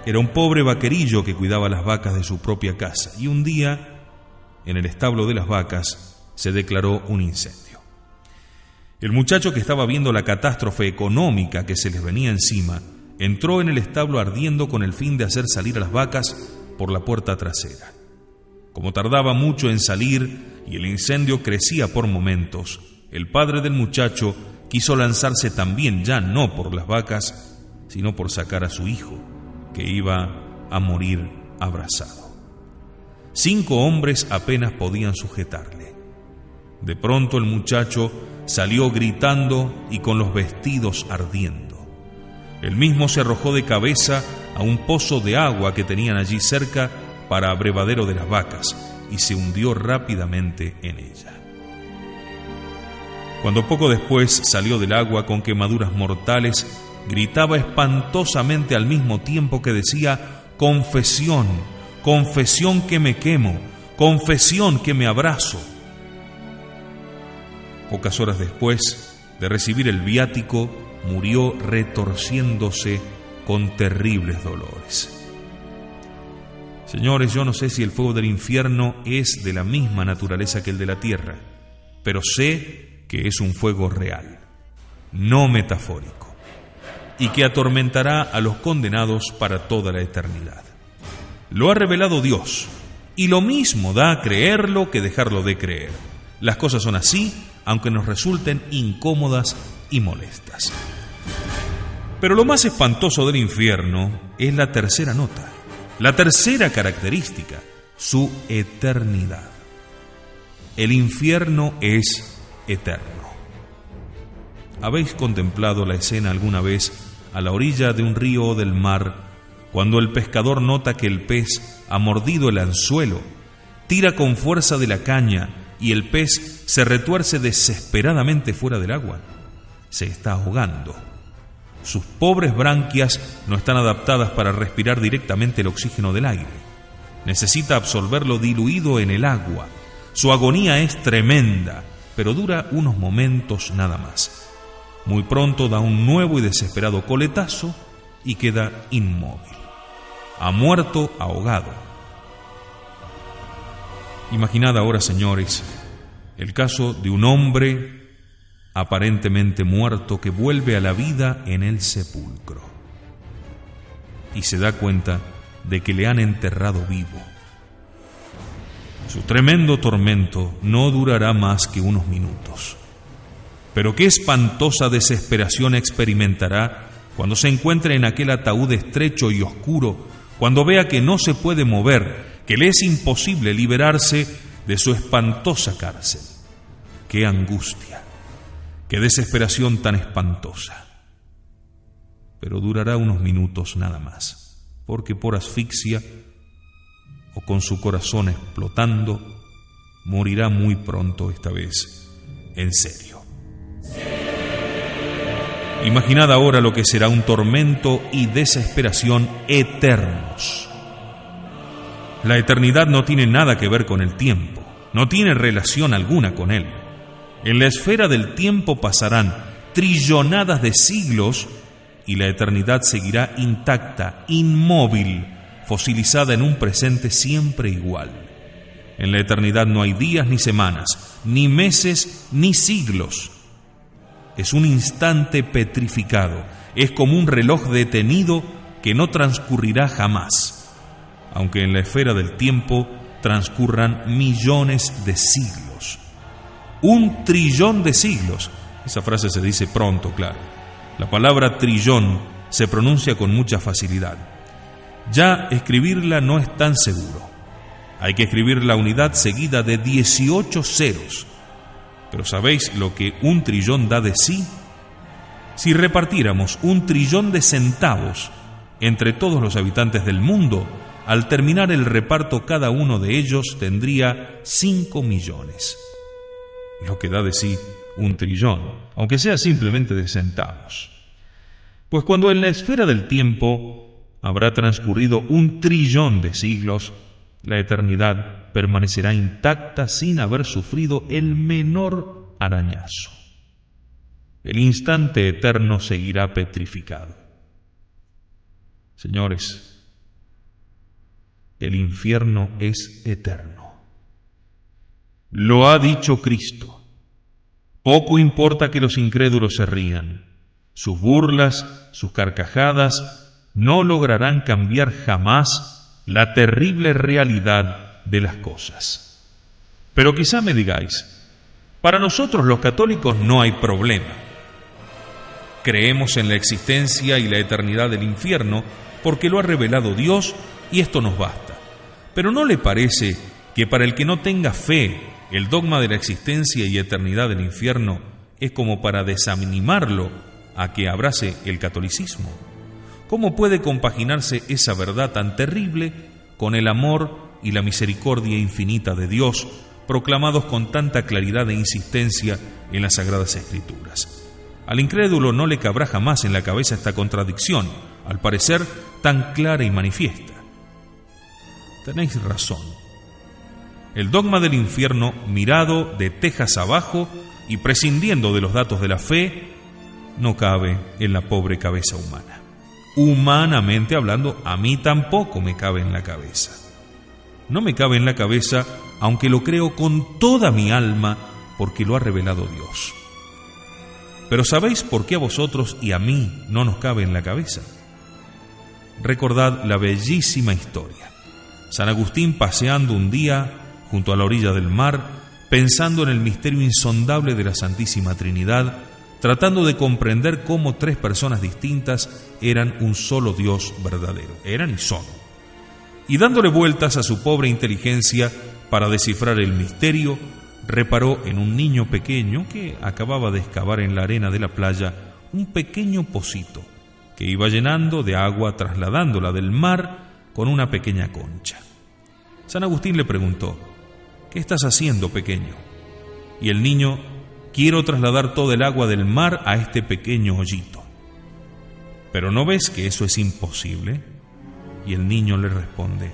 Era un pobre vaquerillo que cuidaba las vacas de su propia casa, y un día, en el establo de las vacas, se declaró un incendio. El muchacho, que estaba viendo la catástrofe económica que se les venía encima, entró en el establo ardiendo con el fin de hacer salir a las vacas por la puerta trasera. Como tardaba mucho en salir y el incendio crecía por momentos, el padre del muchacho quiso lanzarse también ya no por las vacas, sino por sacar a su hijo, que iba a morir abrazado. 5 hombres apenas podían sujetarle. De pronto el muchacho salió gritando y con los vestidos ardiendo. Él mismo se arrojó de cabeza a un pozo de agua que tenían allí cerca para abrevadero de las vacas y se hundió rápidamente en ella. Cuando poco después salió del agua con quemaduras mortales, gritaba espantosamente al mismo tiempo que decía: confesión, confesión que me quemo, confesión que me abrazo. Pocas horas después de recibir el viático, murió retorciéndose con terribles dolores. Señores, yo no sé si el fuego del infierno es de la misma naturaleza que el de la tierra, pero sé que es un fuego real, no metafórico, y que atormentará a los condenados para toda la eternidad. Lo ha revelado Dios, y lo mismo da a creerlo que dejarlo de creer. Las cosas son así, aunque nos resulten incómodas y molestas. Pero lo más espantoso del infierno es la tercera nota, la tercera característica, su eternidad. El infierno es eterno. ¿Habéis contemplado la escena alguna vez a la orilla de un río o del mar, cuando el pescador nota que el pez ha mordido el anzuelo, tira con fuerza de la caña y el pez se retuerce desesperadamente fuera del agua? Se está ahogando. Sus pobres branquias no están adaptadas para respirar directamente el oxígeno del aire. Necesita absorberlo diluido en el agua. Su agonía es tremenda, pero dura unos momentos nada más. Muy pronto da un nuevo y desesperado coletazo y queda inmóvil. Ha muerto ahogado. Imaginad ahora, señores, el caso de un hombre aparentemente muerto que vuelve a la vida en el sepulcro y se da cuenta de que le han enterrado vivo. Su tremendo tormento no durará más que unos minutos. Pero qué espantosa desesperación experimentará cuando se encuentre en aquel ataúd estrecho y oscuro, cuando vea que no se puede mover, que le es imposible liberarse de su espantosa cárcel. ¡Qué angustia! ¡Qué desesperación tan espantosa! Pero durará unos minutos nada más, porque por asfixia o con su corazón explotando, morirá muy pronto, esta vez en serio. Imaginad ahora lo que será un tormento y desesperación eternos. La eternidad no tiene nada que ver con el tiempo, no tiene relación alguna con él. En la esfera del tiempo pasarán trillonadas de siglos y la eternidad seguirá intacta, inmóvil, fosilizada en un presente siempre igual. En la eternidad no hay días ni semanas, ni meses ni siglos. Es un instante petrificado, es como un reloj detenido que no transcurrirá jamás, aunque en la esfera del tiempo transcurran millones de siglos. 1 trillón de siglos. Esa frase se dice pronto, claro. La palabra trillón se pronuncia con mucha facilidad. Ya escribirla no es tan seguro. Hay que escribir la unidad seguida de 18 ceros. Pero ¿sabéis lo que 1 trillón da de sí? Si repartiéramos 1 trillón de centavos entre todos los habitantes del mundo, al terminar el reparto cada uno de ellos tendría 5 millones. Lo que da de sí 1 trillón, aunque sea simplemente de centavos. Pues cuando en la esfera del tiempo habrá transcurrido 1 trillón de siglos, la eternidad permanecerá intacta sin haber sufrido el menor arañazo. El instante eterno seguirá petrificado. Señores, el infierno es eterno. Lo ha dicho Cristo. Poco importa que los incrédulos se rían. Sus burlas, sus carcajadas, no lograrán cambiar jamás la terrible realidad de las cosas. Pero quizá me digáis, para nosotros los católicos no hay problema. Creemos en la existencia y la eternidad del infierno porque lo ha revelado Dios y esto nos basta. Pero ¿no le parece que para el que no tenga fe, el dogma de la existencia y eternidad del infierno es como para desanimarlo a que abrace el catolicismo? ¿Cómo puede compaginarse esa verdad tan terrible con el amor y la misericordia infinita de Dios, proclamados con tanta claridad e insistencia en las Sagradas Escrituras? Al incrédulo no le cabrá jamás en la cabeza esta contradicción, al parecer tan clara y manifiesta. Tenéis razón. El dogma del infierno, mirado de tejas abajo y prescindiendo de los datos de la fe, no cabe en la pobre cabeza humana. Humanamente hablando, a mí tampoco me cabe en la cabeza. No me cabe en la cabeza, aunque lo creo con toda mi alma, porque lo ha revelado Dios. Pero ¿sabéis por qué a vosotros y a mí no nos cabe en la cabeza? Recordad la bellísima historia. San Agustín paseando un día junto a la orilla del mar, pensando en el misterio insondable de la Santísima Trinidad, tratando de comprender cómo tres personas distintas eran un solo Dios verdadero. Eran y son. Y dándole vueltas a su pobre inteligencia para descifrar el misterio, reparó en un niño pequeño que acababa de excavar en la arena de la playa un pequeño pocito que iba llenando de agua, trasladándola del mar con una pequeña concha. San Agustín le preguntó: ¿qué estás haciendo, pequeño? Y el niño: quiero trasladar todo el agua del mar a este pequeño hoyito. ¿Pero no ves que eso es imposible? Y el niño le responde: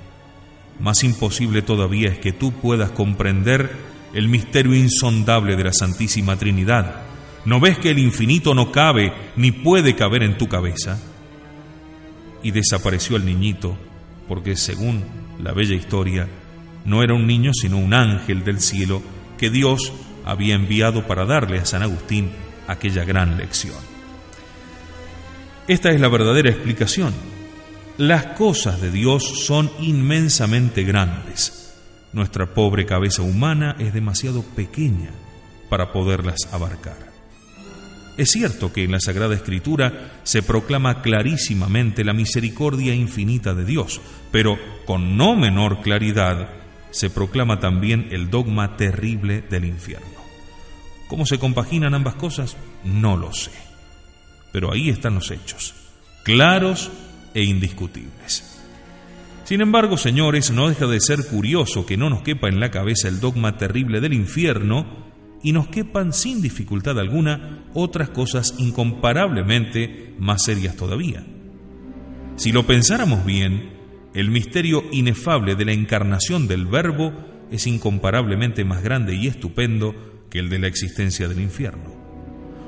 más imposible todavía es que tú puedas comprender el misterio insondable de la Santísima Trinidad. ¿No ves que el infinito no cabe ni puede caber en tu cabeza? Y desapareció el niñito, porque según la bella historia, no era un niño sino un ángel del cielo que Dios había enviado para darle a San Agustín aquella gran lección. Esta es la verdadera explicación. Las cosas de Dios son inmensamente grandes. Nuestra pobre cabeza humana es demasiado pequeña para poderlas abarcar. Es cierto que en la Sagrada Escritura se proclama clarísimamente la misericordia infinita de Dios, pero con no menor claridad se proclama también el dogma terrible del infierno. ¿Cómo se compaginan ambas cosas? No lo sé. Pero ahí están los hechos, claros e indiscutibles. Sin embargo, señores, no deja de ser curioso que no nos quepa en la cabeza el dogma terrible del infierno y nos quepan sin dificultad alguna otras cosas incomparablemente más serias todavía. Si lo pensáramos bien, el misterio inefable de la encarnación del Verbo es incomparablemente más grande y estupendo que el de la existencia del infierno.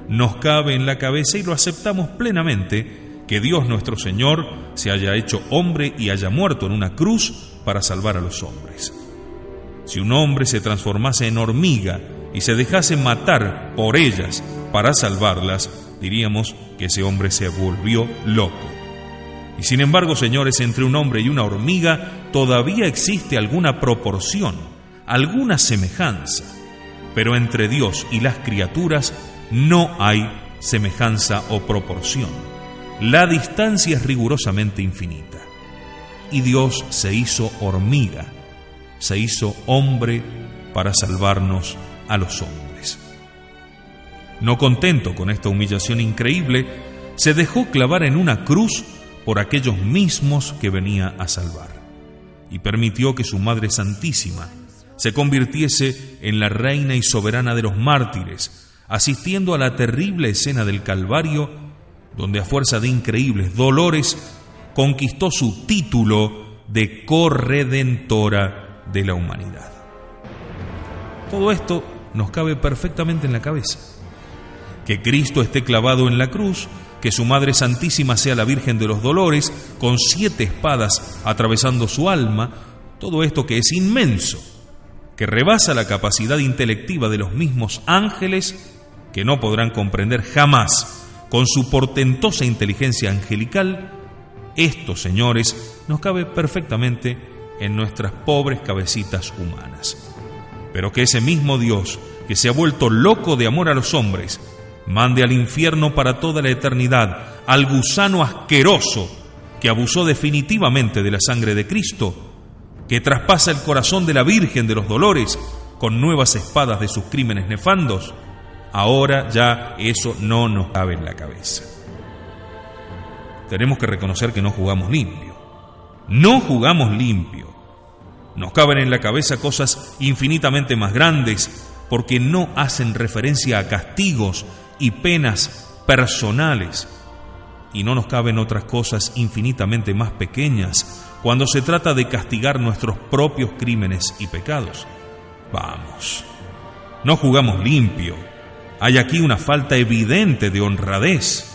Nos cabe en la cabeza y lo aceptamos plenamente que Dios nuestro Señor se haya hecho hombre y haya muerto en una cruz para salvar a los hombres. Si un hombre se transformase en hormiga y se dejase matar por ellas para salvarlas, diríamos que ese hombre se volvió loco. Y sin embargo, señores, entre un hombre y una hormiga todavía existe alguna proporción, alguna semejanza, pero entre Dios y las criaturas no hay semejanza o proporción. La distancia es rigurosamente infinita. Y Dios se hizo hormiga, se hizo hombre para salvarnos a los hombres. No contento con esta humillación increíble, se dejó clavar en una cruz por aquellos mismos que venía a salvar, y permitió que su Madre Santísima se convirtiese en la reina y soberana de los mártires, asistiendo a la terrible escena del Calvario, donde a fuerza de increíbles dolores conquistó su título de corredentora de la humanidad. Todo esto nos cabe perfectamente en la cabeza. Que Cristo esté clavado en la cruz, que su Madre Santísima sea la Virgen de los Dolores, con 7 espadas atravesando su alma, todo esto que es inmenso, que rebasa la capacidad intelectiva de los mismos ángeles, que no podrán comprender jamás con su portentosa inteligencia angelical, esto, señores, nos cabe perfectamente en nuestras pobres cabecitas humanas. Pero que ese mismo Dios, que se ha vuelto loco de amor a los hombres, mande al infierno para toda la eternidad al gusano asqueroso que abusó definitivamente de la sangre de Cristo, que traspasa el corazón de la Virgen de los Dolores con nuevas espadas de sus crímenes nefandos. Ahora ya eso no nos cabe en la cabeza. Tenemos que reconocer que no jugamos limpio. No jugamos limpio. Nos caben en la cabeza cosas infinitamente más grandes porque no hacen referencia a castigos y penas personales. Y no nos caben otras cosas infinitamente más pequeñas cuando se trata de castigar nuestros propios crímenes y pecados. Vamos, no jugamos limpio. Hay aquí una falta evidente de honradez.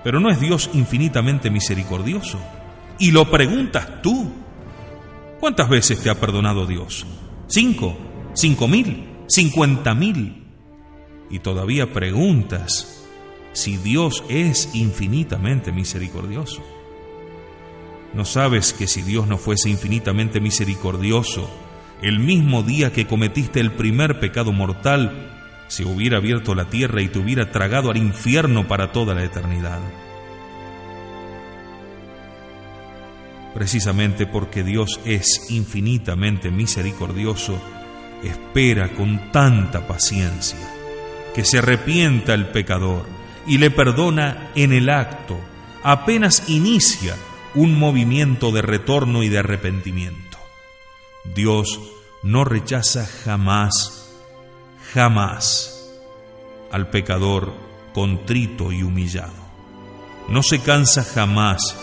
Pero ¿no es Dios infinitamente misericordioso? Y lo preguntas tú. ¿Cuántas veces te ha perdonado Dios? 5, 5,000, 50,000. Y todavía preguntas si Dios es infinitamente misericordioso. ¿No sabes que si Dios no fuese infinitamente misericordioso, el mismo día que cometiste el primer pecado mortal, se hubiera abierto la tierra y te hubiera tragado al infierno para toda la eternidad? Precisamente porque Dios es infinitamente misericordioso, espera con tanta paciencia que se arrepienta el pecador y le perdona en el acto, apenas inicia un movimiento de retorno y de arrepentimiento. Dios no rechaza jamás al pecador contrito y humillado. No se cansa jamás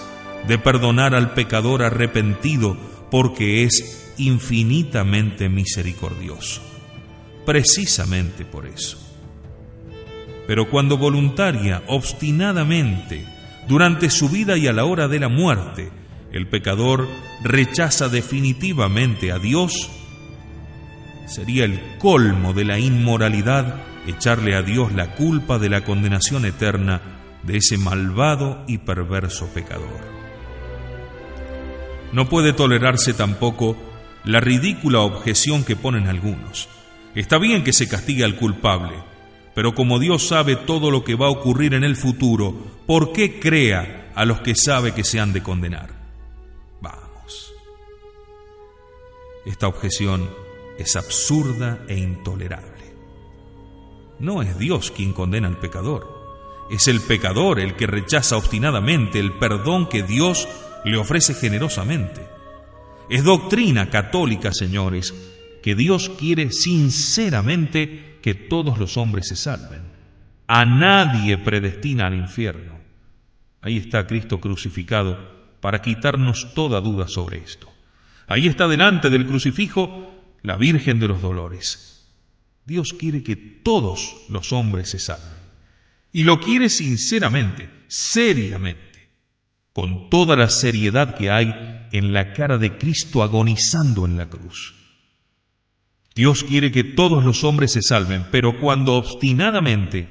de perdonar al pecador arrepentido porque es infinitamente misericordioso. Precisamente por eso. Pero cuando voluntaria, obstinadamente, durante su vida y a la hora de la muerte, el pecador rechaza definitivamente a Dios, sería el colmo de la inmoralidad echarle a Dios la culpa de la condenación eterna de ese malvado y perverso pecador. No puede tolerarse tampoco la ridícula objeción que ponen algunos. Está bien que se castigue al culpable, pero como Dios sabe todo lo que va a ocurrir en el futuro, ¿por qué crea a los que sabe que se han de condenar? Vamos. Esta objeción es absurda e intolerable. No es Dios quien condena al pecador. Es el pecador el que rechaza obstinadamente el perdón que Dios le ofrece generosamente. Es doctrina católica, señores, que Dios quiere sinceramente que todos los hombres se salven. A nadie predestina al infierno. Ahí está Cristo crucificado para quitarnos toda duda sobre esto. Ahí está delante del crucifijo la Virgen de los Dolores. Dios quiere que todos los hombres se salven. Y lo quiere sinceramente, seriamente, con toda la seriedad que hay en la cara de Cristo agonizando en la cruz. Dios quiere que todos los hombres se salven, pero cuando obstinadamente,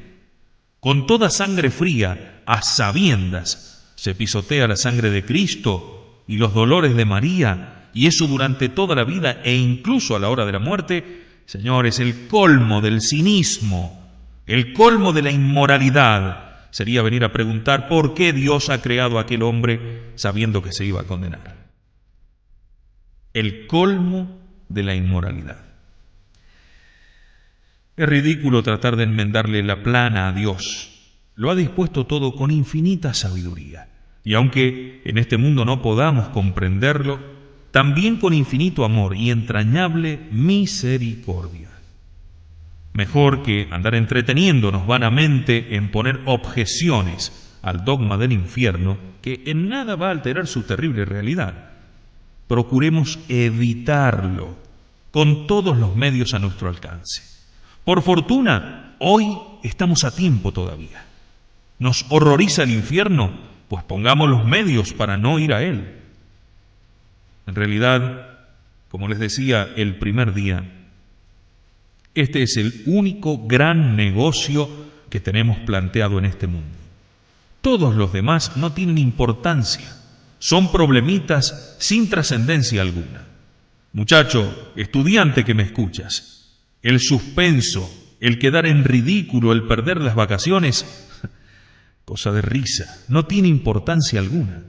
con toda sangre fría, a sabiendas, se pisotea la sangre de Cristo y los dolores de María, y eso durante toda la vida e incluso a la hora de la muerte, señores, el colmo del cinismo, el colmo de la inmoralidad, sería venir a preguntar por qué Dios ha creado a aquel hombre sabiendo que se iba a condenar. El colmo de la inmoralidad. Es ridículo tratar de enmendarle la plana a Dios. Lo ha dispuesto todo con infinita sabiduría. Y aunque en este mundo no podamos comprenderlo, también con infinito amor y entrañable misericordia. Mejor que andar entreteniéndonos vanamente en poner objeciones al dogma del infierno, que en nada va a alterar su terrible realidad. Procuremos evitarlo con todos los medios a nuestro alcance. Por fortuna, hoy estamos a tiempo todavía. ¿Nos horroriza el infierno? Pues pongamos los medios para no ir a él. En realidad, como les decía el primer día, este es el único gran negocio que tenemos planteado en este mundo. Todos los demás no tienen importancia, son problemitas sin trascendencia alguna. Muchacho, estudiante que me escuchas, el suspenso, el quedar en ridículo, el perder las vacaciones, cosa de risa, no tiene importancia alguna.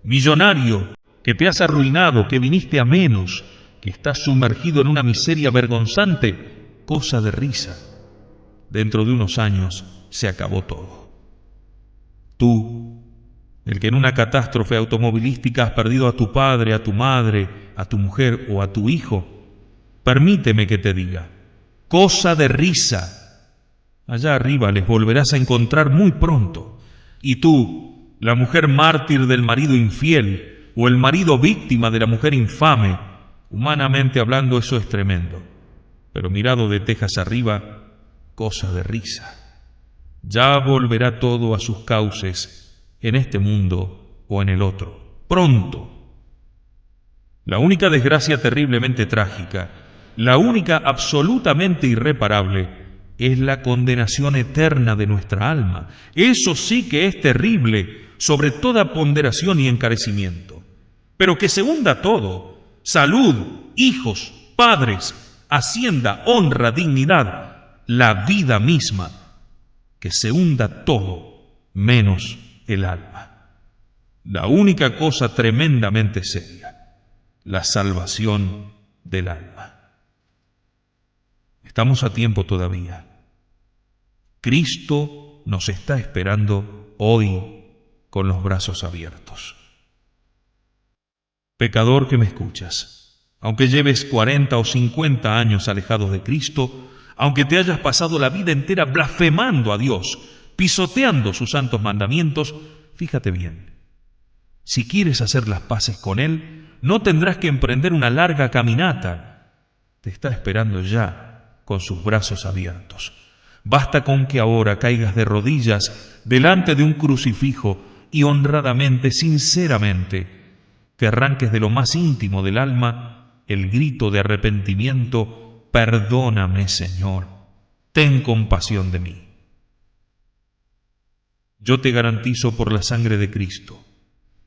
Millonario, que te has arruinado, que viniste a menos, que estás sumergido en una miseria vergonzante, cosa de risa. Dentro de unos años se acabó todo. Tú, el que en una catástrofe automovilística has perdido a tu padre, a tu madre, a tu mujer o a tu hijo, permíteme que te diga, cosa de risa. Allá arriba les volverás a encontrar muy pronto. Y tú, la mujer mártir del marido infiel, o el marido víctima de la mujer infame, humanamente hablando eso es tremendo. Pero mirado de tejas arriba, cosa de risa. Ya volverá todo a sus cauces, en este mundo o en el otro. Pronto. La única desgracia terriblemente trágica, la única absolutamente irreparable, es la condenación eterna de nuestra alma. Eso sí que es terrible, sobre toda ponderación y encarecimiento. Pero que se hunda todo: salud, hijos, padres, hacienda, honra, dignidad, la vida misma. Que se hunda todo, menos el alma. La única cosa tremendamente seria, la salvación del alma. Estamos a tiempo todavía. Cristo nos está esperando hoy con los brazos abiertos. Pecador que me escuchas, aunque lleves 40 o 50 años alejados de Cristo, aunque te hayas pasado la vida entera blasfemando a Dios, pisoteando sus santos mandamientos, fíjate bien. Si quieres hacer las paces con Él, no tendrás que emprender una larga caminata. Te está esperando ya con sus brazos abiertos. Basta con que ahora caigas de rodillas delante de un crucifijo y honradamente, sinceramente, que arranques de lo más íntimo del alma el grito de arrepentimiento: perdóname, Señor, ten compasión de mí. Yo te garantizo por la sangre de Cristo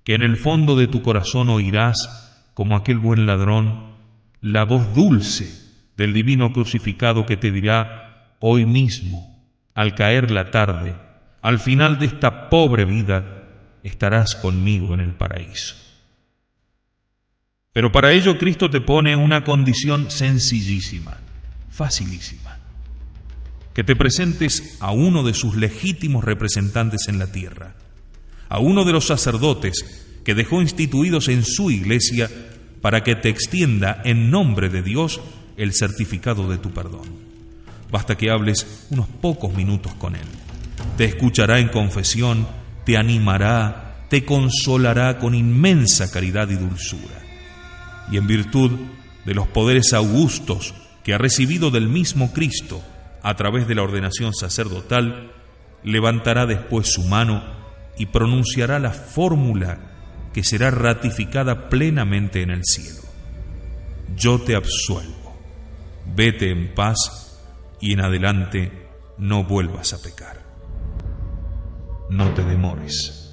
que en el fondo de tu corazón oirás, como aquel buen ladrón, la voz dulce del divino crucificado que te dirá: hoy mismo, al caer la tarde, al final de esta pobre vida, estarás conmigo en el paraíso. Pero para ello Cristo te pone una condición sencillísima, facilísima: que te presentes a uno de sus legítimos representantes en la tierra, a uno de los sacerdotes que dejó instituidos en su iglesia para que te extienda en nombre de Dios el certificado de tu perdón. Basta que hables unos pocos minutos con él. Te escuchará en confesión, te animará, te consolará con inmensa caridad y dulzura. Y en virtud de los poderes augustos que ha recibido del mismo Cristo a través de la ordenación sacerdotal, levantará después su mano y pronunciará la fórmula que será ratificada plenamente en el cielo: yo te absuelvo, vete en paz y en adelante no vuelvas a pecar. No te demores.